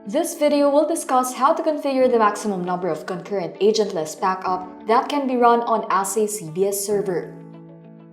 This video will discuss how to configure the maximum number of concurrent agentless backup that can be run on AhsayCBS server.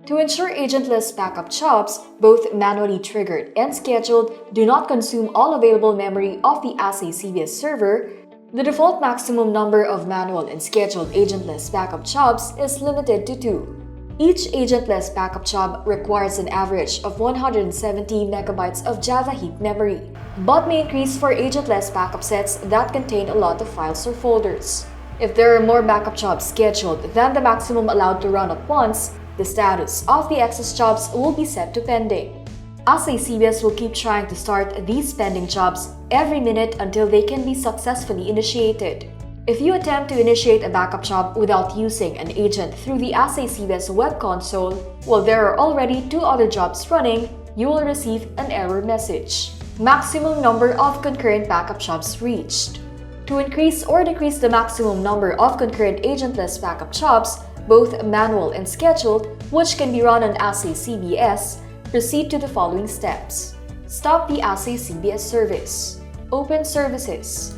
To ensure agentless backup jobs, both manually triggered and scheduled, do not consume all available memory of the AhsayCBS server, the default maximum number of manual and scheduled agentless backup jobs is limited to 2. Each agentless backup job requires an average of 170 megabytes of Java Heap memory, but may increase for agentless backup sets that contain a lot of files or folders. If there are more backup jobs scheduled than the maximum allowed to run at once, the status of the excess jobs will be set to pending. AhsayCBS will keep trying to start these pending jobs every minute until they can be successfully initiated. If you attempt to initiate a backup job without using an agent through the AhsayCBS web console, while there are already 2 other jobs running, you will receive an error message. Maximum number of concurrent backup jobs reached. To increase or decrease the maximum number of concurrent agentless backup jobs, both manual and scheduled, which can be run on AhsayCBS, proceed to the following steps. Stop the AhsayCBS service. Open Services.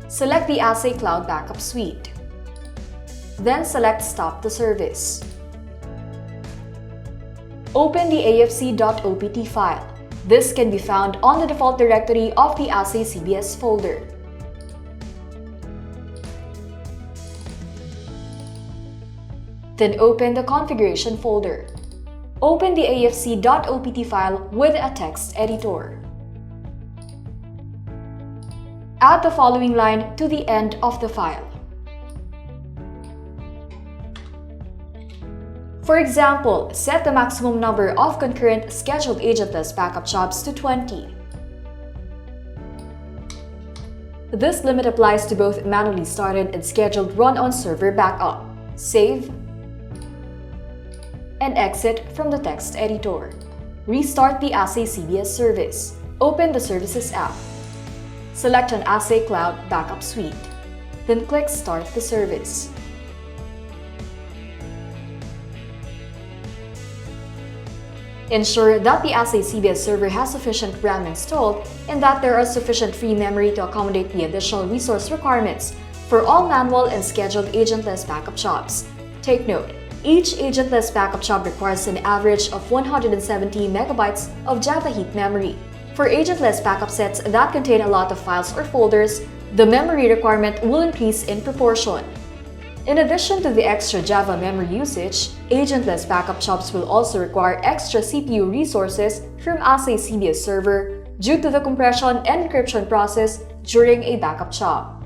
Select the Ahsay Cloud Backup Suite. Then select Stop the service. Open the afc.opt file. This can be found on the default directory of the AhsayCBS folder. Then open the configuration folder. Open the afc.opt file with a text editor. Add the following line to the end of the file. For example, set the maximum number of concurrent scheduled agentless backup jobs to 20. This limit applies to both manually started and scheduled run-on server backup. Save and exit from the text editor. Restart the AhsayCBS service. Open the Services app. Select an Ahsay Cloud Backup Suite. Then click Start the service. Ensure that the AhsayCBS server has sufficient RAM installed and that there is sufficient free memory to accommodate the additional resource requirements for all manual and scheduled agentless backup jobs. Take note, each agentless backup job requires an average of 170 megabytes of Java Heap memory. For agentless backup sets that contain a lot of files or folders, the memory requirement will increase in proportion. In addition to the extra Java memory usage, agentless backup jobs will also require extra CPU resources from AhsayCBS server due to the compression and encryption process during a backup job.